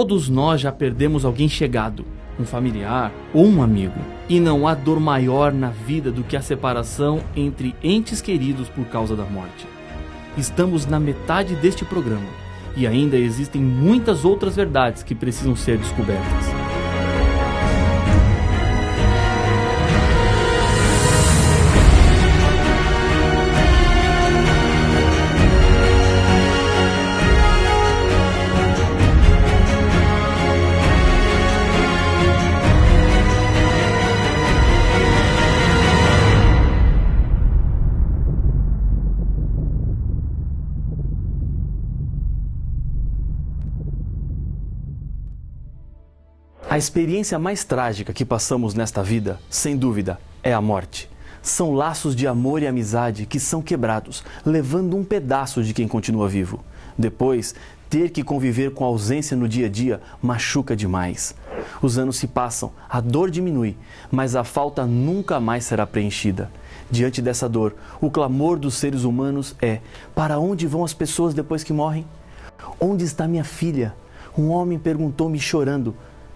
Todos nós já perdemos alguém chegado, um familiar ou um amigo. E não há dor maior na vida do que a separação entre entes queridos por causa da morte. Estamos na metade deste programa e ainda existem muitas outras verdades que precisam ser descobertas. A experiência mais trágica que passamos nesta vida, sem dúvida, é a morte. São laços de amor e amizade que são quebrados, levando um pedaço de quem continua vivo. Depois, ter que conviver com a ausência no dia a dia machuca demais. Os anos se passam, a dor diminui, mas a falta nunca mais será preenchida. Diante dessa dor, o clamor dos seres humanos é: para onde vão as pessoas depois que morrem? Onde está minha filha? Um homem perguntou-me chorando,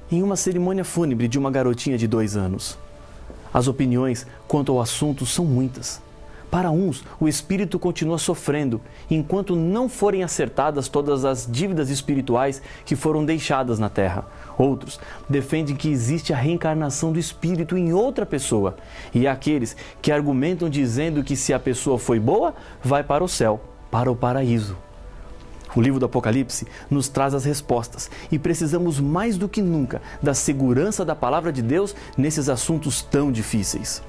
em uma cerimônia fúnebre de uma garotinha de 2 anos. As opiniões quanto ao assunto são muitas. Para uns, o espírito continua sofrendo, enquanto não forem acertadas todas as dívidas espirituais que foram deixadas na Terra. Outros defendem que existe a reencarnação do espírito em outra pessoa. E há aqueles que argumentam dizendo que se a pessoa foi boa, vai para o céu, para o paraíso. O livro do Apocalipse nos traz as respostas e precisamos mais do que nunca da segurança da palavra de Deus nesses assuntos tão difíceis.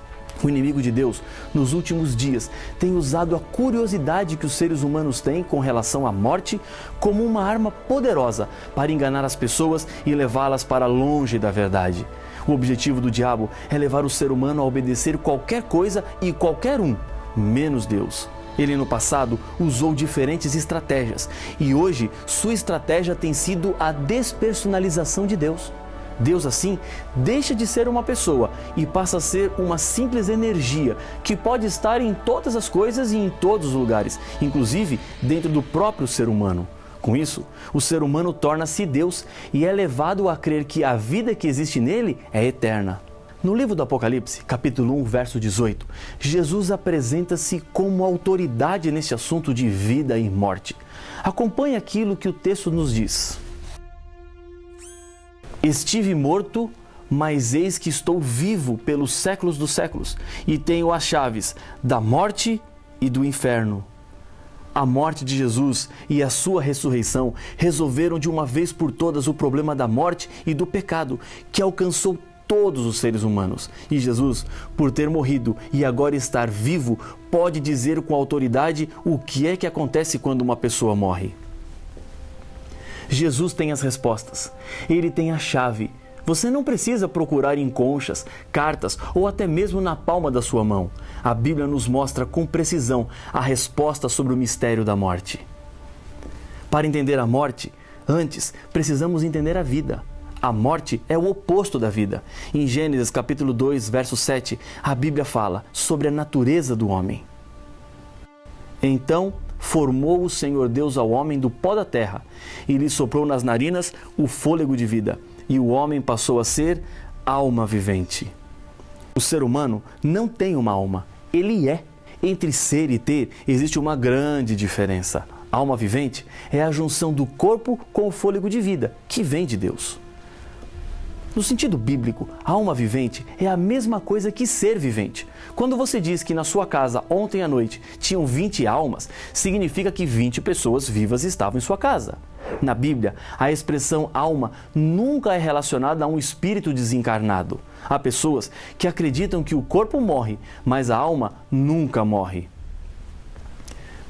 O inimigo de Deus, nos últimos dias, tem usado a curiosidade que os seres humanos têm com relação à morte como uma arma poderosa para enganar as pessoas e levá-las para longe da verdade. O objetivo do diabo é levar o ser humano a obedecer qualquer coisa e qualquer um, menos Deus. Ele no passado usou diferentes estratégias e hoje sua estratégia tem sido a despersonalização de Deus. Deus assim deixa de ser uma pessoa e passa a ser uma simples energia que pode estar em todas as coisas e em todos os lugares, inclusive dentro do próprio ser humano. Com isso, o ser humano torna-se Deus e é levado a crer que a vida que existe nele é eterna. No livro do Apocalipse, capítulo 1, verso 18, Jesus apresenta-se como autoridade nesse assunto de vida e morte. Acompanhe aquilo que o texto nos diz. Estive morto, mas eis que estou vivo pelos séculos dos séculos, e tenho as chaves da morte e do inferno. A morte de Jesus e a sua ressurreição resolveram de uma vez por todas o problema da morte e do pecado, que alcançou todos os seres humanos. E Jesus, por ter morrido e agora estar vivo, pode dizer com autoridade o que é que acontece quando uma pessoa morre. Jesus tem as respostas. Ele tem a chave. Você não precisa procurar em conchas, cartas ou até mesmo na palma da sua mão. A Bíblia nos mostra com precisão a resposta sobre o mistério da morte. Para entender a morte, antes precisamos entender a vida. A morte é o oposto da vida. Em Gênesis capítulo 2, verso 7, a Bíblia fala sobre a natureza do homem. Então formou o Senhor Deus ao homem do pó da terra e lhe soprou nas narinas o fôlego de vida, e o homem passou a ser alma vivente. O ser humano não tem uma alma, ele é. Entre ser e ter existe uma grande diferença. A alma vivente é a junção do corpo com o fôlego de vida, que vem de Deus. No sentido bíblico, a alma vivente é a mesma coisa que ser vivente. Quando você diz que na sua casa ontem à noite tinham 20 almas, significa que 20 pessoas vivas estavam em sua casa. Na Bíblia, a expressão alma nunca é relacionada a um espírito desencarnado. Há pessoas que acreditam que o corpo morre, mas a alma nunca morre.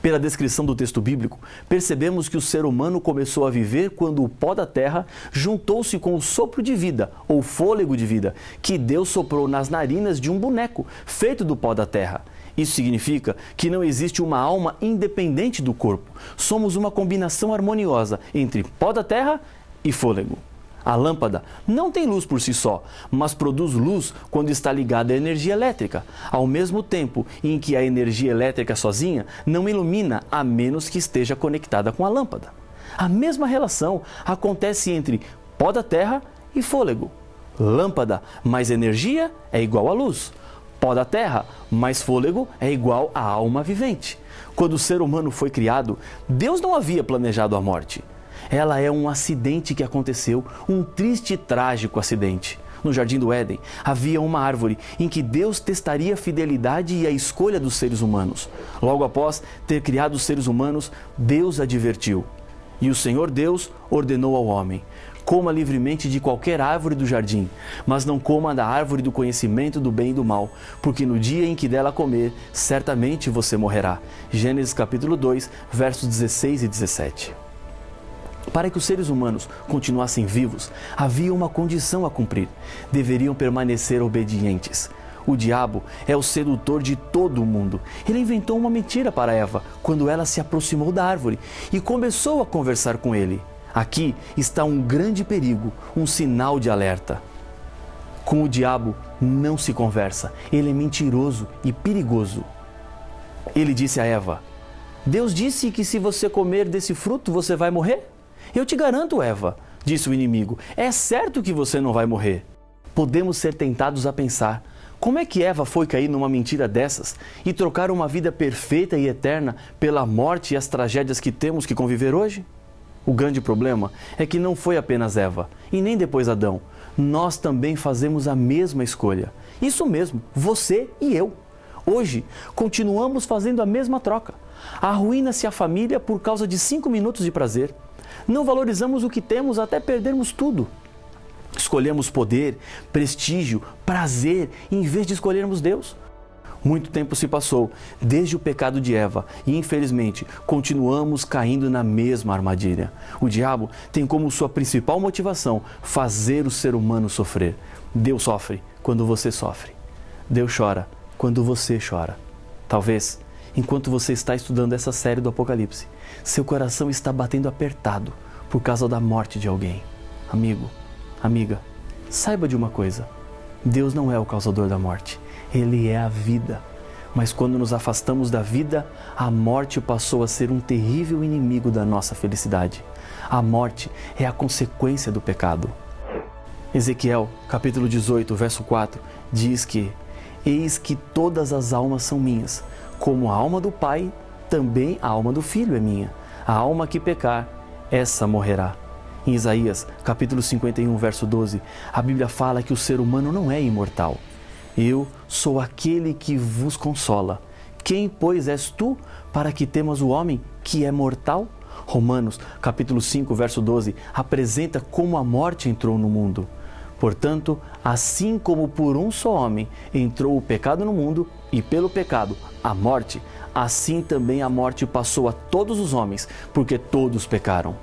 Pela descrição do texto bíblico, percebemos que o ser humano começou a viver quando o pó da terra juntou-se com o sopro de vida, ou fôlego de vida, que Deus soprou nas narinas de um boneco, feito do pó da terra. Isso significa que não existe uma alma independente do corpo. Somos uma combinação harmoniosa entre pó da terra e fôlego. A lâmpada não tem luz por si só, mas produz luz quando está ligada à energia elétrica, ao mesmo tempo em que a energia elétrica sozinha não ilumina a menos que esteja conectada com a lâmpada. A mesma relação acontece entre pó da terra e fôlego. Lâmpada mais energia é igual a luz. Pó da terra mais fôlego é igual a alma vivente. Quando o ser humano foi criado, Deus não havia planejado a morte. Ela é um acidente que aconteceu, um triste e trágico acidente. No Jardim do Éden, havia uma árvore em que Deus testaria a fidelidade e a escolha dos seres humanos. Logo após ter criado os seres humanos, Deus advertiu. E o Senhor Deus ordenou ao homem: coma livremente de qualquer árvore do jardim, mas não coma da árvore do conhecimento do bem e do mal, porque no dia em que dela comer, certamente você morrerá. Gênesis capítulo 2, versos 16 e 17. Para que os seres humanos continuassem vivos, havia uma condição a cumprir. Deveriam permanecer obedientes. O diabo é o sedutor de todo o mundo. Ele inventou uma mentira para Eva quando ela se aproximou da árvore e começou a conversar com ele. Aqui está um grande perigo, um sinal de alerta. Com o diabo não se conversa, ele é mentiroso e perigoso. Ele disse a Eva: Deus disse que se você comer desse fruto você vai morrer? Eu te garanto, Eva, disse o inimigo, é certo que você não vai morrer. Podemos ser tentados a pensar: como é que Eva foi cair numa mentira dessas e trocar uma vida perfeita e eterna pela morte e as tragédias que temos que conviver hoje? O grande problema é que não foi apenas Eva, e nem depois Adão. Nós também fazemos a mesma escolha. Isso mesmo, você e eu. Hoje, continuamos fazendo a mesma troca. Arruína-se a família por causa de 5 minutos de prazer. Não valorizamos o que temos até perdermos tudo. Escolhemos poder, prestígio, prazer, em vez de escolhermos Deus. Muito tempo se passou desde o pecado de Eva e, infelizmente, continuamos caindo na mesma armadilha. O diabo tem como sua principal motivação fazer o ser humano sofrer. Deus sofre quando você sofre. Deus chora quando você chora. Talvez, enquanto você está estudando essa série do Apocalipse, seu coração está batendo apertado por causa da morte de alguém. Amigo, amiga, saiba de uma coisa: Deus não é o causador da morte. Ele é a vida. Mas quando nos afastamos da vida, a morte passou a ser um terrível inimigo da nossa felicidade. A morte é a consequência do pecado. Ezequiel, capítulo 18, verso 4, diz que: eis que todas as almas são minhas, como a alma do Pai, também a alma do Filho é minha. A alma que pecar, essa morrerá. Em Isaías, capítulo 51, verso 12, a Bíblia fala que o ser humano não é imortal. Eu sou aquele que vos consola. Quem, pois, és tu para que temas o homem que é mortal? Romanos, capítulo 5, verso 12, apresenta como a morte entrou no mundo. Portanto, assim como por um só homem entrou o pecado no mundo, e pelo pecado a morte, assim também a morte passou a todos os homens, porque todos pecaram.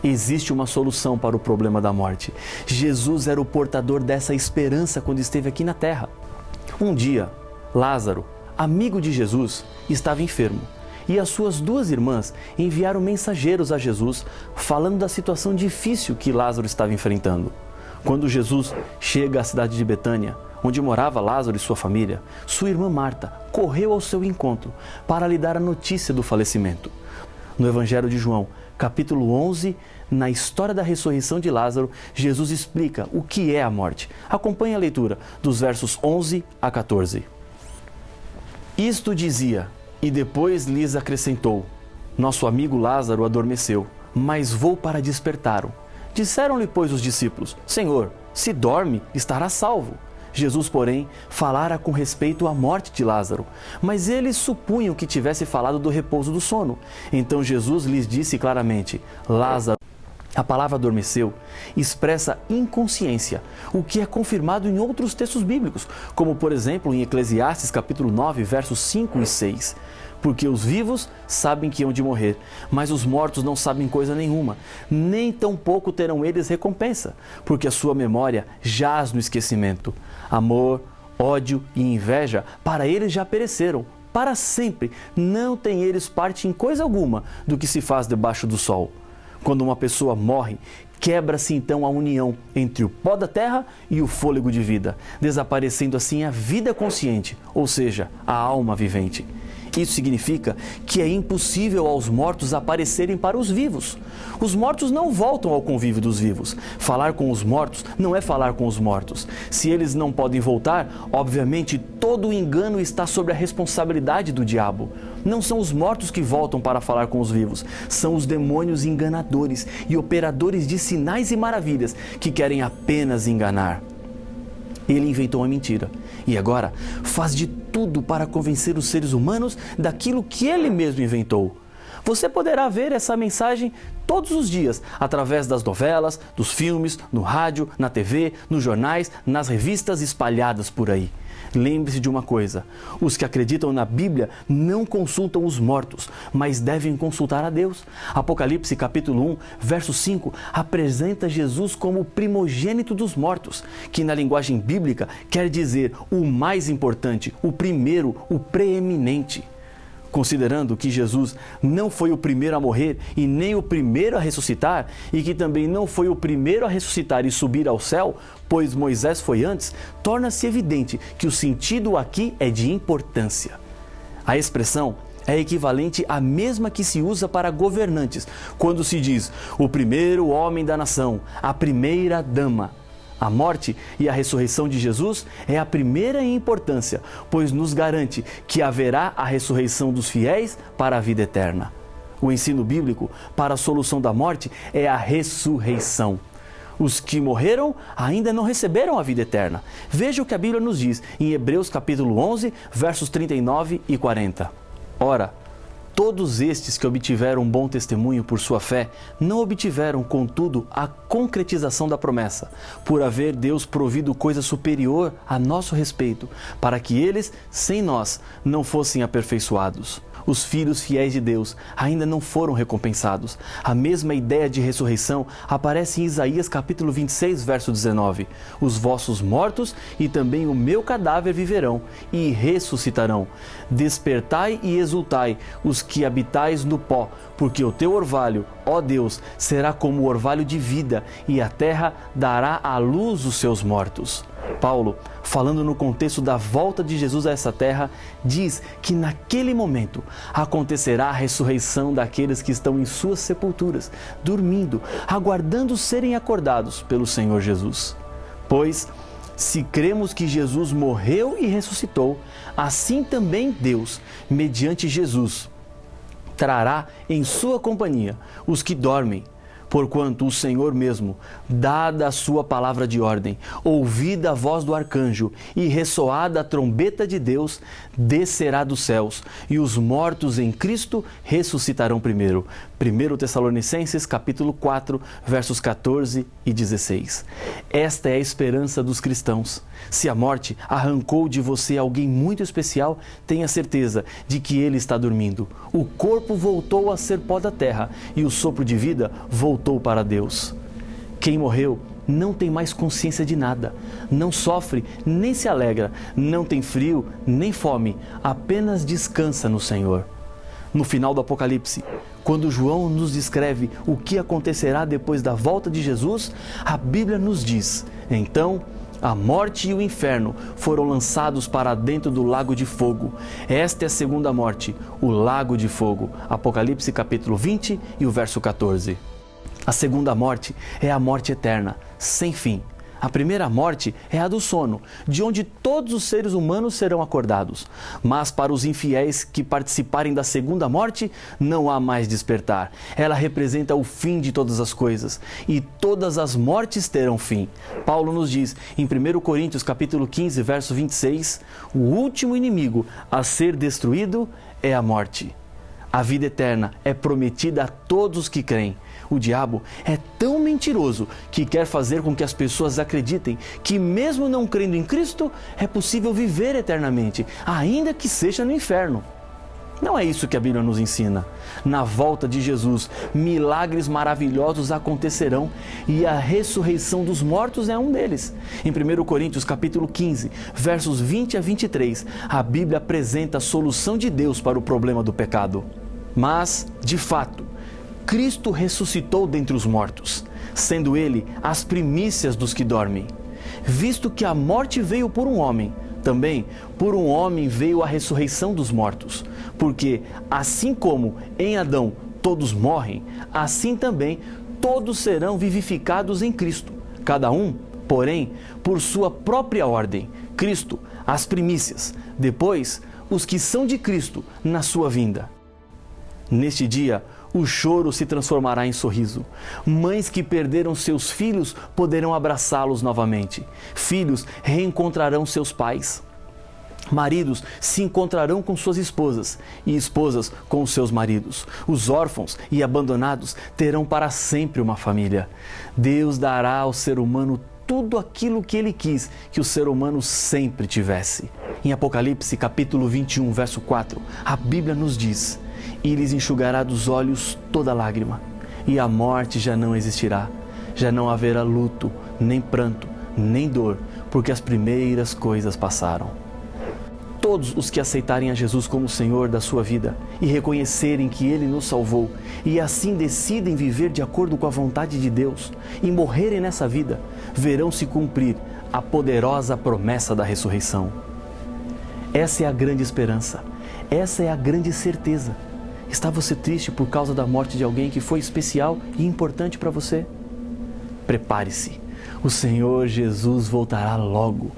Existe uma solução para o problema da morte. Jesus era o portador dessa esperança quando esteve aqui na terra. Um dia, Lázaro, amigo de Jesus, estava enfermo e as suas 2 irmãs enviaram mensageiros a Jesus falando da situação difícil que Lázaro estava enfrentando. Quando Jesus chega à cidade de Betânia, onde morava Lázaro e sua família, sua irmã Marta correu ao seu encontro para lhe dar a notícia do falecimento. No Evangelho de João, capítulo 11, na história da ressurreição de Lázaro, Jesus explica o que é a morte. Acompanhe a leitura dos versos 11 a 14. Isto dizia, e depois lhes acrescentou: nosso amigo Lázaro adormeceu, mas vou para despertá-lo. Disseram-lhe, pois, os discípulos: Senhor, se dorme, estará salvo. Jesus, porém, falara com respeito à morte de Lázaro, mas eles supunham que tivesse falado do repouso do sono. Então Jesus lhes disse claramente: Lázaro. A palavra adormeceu expressa inconsciência, o que é confirmado em outros textos bíblicos, como por exemplo em Eclesiastes capítulo 9, versos 5 e 6. Porque os vivos sabem que hão de morrer, mas os mortos não sabem coisa nenhuma, nem tampouco terão eles recompensa, porque a sua memória jaz no esquecimento. Amor, ódio e inveja para eles já pereceram, para sempre não têm eles parte em coisa alguma do que se faz debaixo do sol. Quando uma pessoa morre, quebra-se então a união entre o pó da terra e o fôlego de vida, desaparecendo assim a vida consciente, ou seja, a alma vivente. Isso significa que é impossível aos mortos aparecerem para os vivos. Os mortos não voltam ao convívio dos vivos. Falar com os mortos não é falar com os mortos. Se eles não podem voltar, obviamente todo o engano está sobre a responsabilidade do diabo. Não são os mortos que voltam para falar com os vivos, são os demônios enganadores e operadores de sinais e maravilhas que querem apenas enganar. Ele inventou uma mentira e agora faz de tudo para convencer os seres humanos daquilo que ele mesmo inventou. Você poderá ver essa mensagem todos os dias, através das novelas, dos filmes, no rádio, na TV, nos jornais, nas revistas espalhadas por aí. Lembre-se de uma coisa: os que acreditam na Bíblia não consultam os mortos, mas devem consultar a Deus. Apocalipse capítulo 1, verso 5, apresenta Jesus como o primogênito dos mortos, que na linguagem bíblica quer dizer o mais importante, o primeiro, o preeminente. Considerando que Jesus não foi o primeiro a morrer e nem o primeiro a ressuscitar, e que também não foi o primeiro a ressuscitar e subir ao céu, pois Moisés foi antes, torna-se evidente que o sentido aqui é de importância. A expressão é equivalente à mesma que se usa para governantes, quando se diz o primeiro homem da nação, a primeira dama. A morte e a ressurreição de Jesus é a primeira em importância, pois nos garante que haverá a ressurreição dos fiéis para a vida eterna. O ensino bíblico para a solução da morte é a ressurreição. Os que morreram ainda não receberam a vida eterna. Veja o que a Bíblia nos diz em Hebreus capítulo 11, versos 39 e 40. Ora, todos estes que obtiveram um bom testemunho por sua fé, não obtiveram, contudo, a concretização da promessa, por haver Deus provido coisa superior a nosso respeito, para que eles, sem nós, não fossem aperfeiçoados. Os filhos fiéis de Deus ainda não foram recompensados. A mesma ideia de ressurreição aparece em Isaías capítulo 26, verso 19. Os vossos mortos e também o meu cadáver viverão e ressuscitarão. Despertai e exultai, os que habitais no pó, porque o teu orvalho, ó Deus, será como o orvalho de vida, e a terra dará à luz os seus mortos. Paulo, falando no contexto da volta de Jesus a essa terra, diz que naquele momento acontecerá a ressurreição daqueles que estão em suas sepulturas, dormindo, aguardando serem acordados pelo Senhor Jesus. Pois, se cremos que Jesus morreu e ressuscitou, assim também Deus, mediante Jesus, trará em sua companhia os que dormem. Porquanto o Senhor mesmo, dada a sua palavra de ordem, ouvida a voz do arcanjo e ressoada a trombeta de Deus, descerá dos céus, e os mortos em Cristo ressuscitarão primeiro. 1 Tessalonicenses capítulo 4, versos 14 e 16. Esta é a esperança dos cristãos. Se a morte arrancou de você alguém muito especial, tenha certeza de que ele está dormindo. O corpo voltou a ser pó da terra e o sopro de vida voltou para Deus. Quem morreu não tem mais consciência de nada, não sofre nem se alegra, não tem frio nem fome, apenas descansa no Senhor. No final do Apocalipse, quando João nos descreve o que acontecerá depois da volta de Jesus, a Bíblia nos diz: então a morte e o inferno foram lançados para dentro do lago de fogo. Esta é a segunda morte, o lago de fogo. Apocalipse capítulo 20 e o verso 14. A segunda morte é a morte eterna, sem fim. A primeira morte é a do sono, de onde todos os seres humanos serão acordados. Mas para os infiéis que participarem da segunda morte, não há mais despertar. Ela representa o fim de todas as coisas, e todas as mortes terão fim. Paulo nos diz em 1 Coríntios capítulo 15, verso 26, o último inimigo a ser destruído é a morte. A vida eterna é prometida a todos os que creem. O diabo é tão mentiroso que quer fazer com que as pessoas acreditem que, mesmo não crendo em Cristo, é possível viver eternamente, ainda que seja no inferno. Não é isso que a Bíblia nos ensina. Na volta de Jesus, milagres maravilhosos acontecerão e a ressurreição dos mortos é um deles. Em 1 Coríntios capítulo 15, versos 20 a 23, a Bíblia apresenta a solução de Deus para o problema do pecado. Mas, de fato, Cristo ressuscitou dentre os mortos, sendo Ele as primícias dos que dormem. Visto que a morte veio por um homem, também por um homem veio a ressurreição dos mortos. Porque assim como em Adão todos morrem, assim também todos serão vivificados em Cristo, cada um, porém, por sua própria ordem. Cristo, as primícias, depois os que são de Cristo na sua vinda. Neste dia, o choro se transformará em sorriso. Mães que perderam seus filhos poderão abraçá-los novamente. Filhos reencontrarão seus pais. Maridos se encontrarão com suas esposas e esposas com os seus maridos. Os órfãos e abandonados terão para sempre uma família. Deus dará ao ser humano tudo aquilo que Ele quis que o ser humano sempre tivesse. Em Apocalipse, capítulo 21, verso 4, a Bíblia nos diz: "E lhes enxugará dos olhos toda lágrima, e a morte já não existirá. Já não haverá luto, nem pranto, nem dor, porque as primeiras coisas passaram." Todos os que aceitarem a Jesus como Senhor da sua vida e reconhecerem que Ele nos salvou e assim decidem viver de acordo com a vontade de Deus e morrerem nessa vida, verão se cumprir a poderosa promessa da ressurreição. Essa é a grande esperança, essa é a grande certeza. Está você triste por causa da morte de alguém que foi especial e importante para você? Prepare-se, o Senhor Jesus voltará logo.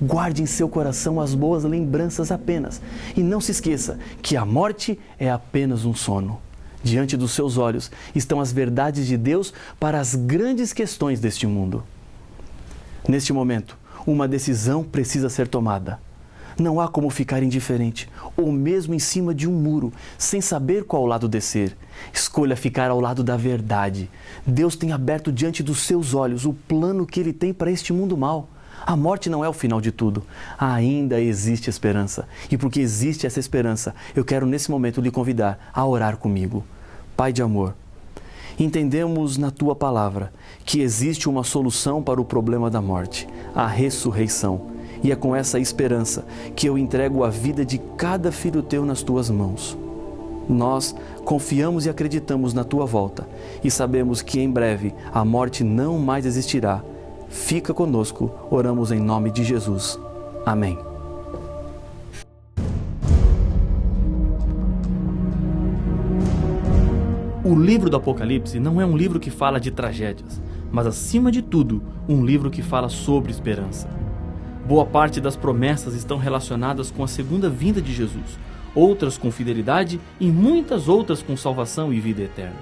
Guarde em seu coração as boas lembranças apenas e não se esqueça que a morte é apenas um sono. Diante dos seus olhos estão as verdades de Deus para as grandes questões deste mundo. Neste momento, uma decisão precisa ser tomada. Não há como ficar indiferente ou mesmo em cima de um muro sem saber qual lado descer. Escolha ficar ao lado da verdade. Deus tem aberto diante dos seus olhos o plano que Ele tem para este mundo mau. A morte não é o final de tudo. Ainda existe esperança. E porque existe essa esperança, eu quero nesse momento lhe convidar a orar comigo. Pai de amor, entendemos na Tua palavra que existe uma solução para o problema da morte, a ressurreição. E é com essa esperança que eu entrego a vida de cada filho Teu nas Tuas mãos. Nós confiamos e acreditamos na Tua volta e sabemos que em breve a morte não mais existirá. Fica conosco, oramos em nome de Jesus. Amém. O livro do Apocalipse não é um livro que fala de tragédias, mas acima de tudo, um livro que fala sobre esperança. Boa parte das promessas estão relacionadas com a segunda vinda de Jesus, outras com fidelidade e muitas outras com salvação e vida eterna.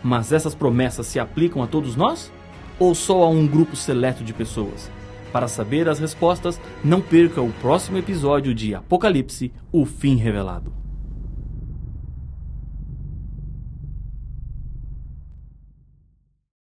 Mas essas promessas se aplicam a todos nós? Ou só a um grupo seleto de pessoas? Para saber as respostas, não perca o próximo episódio de Apocalipse, o fim revelado.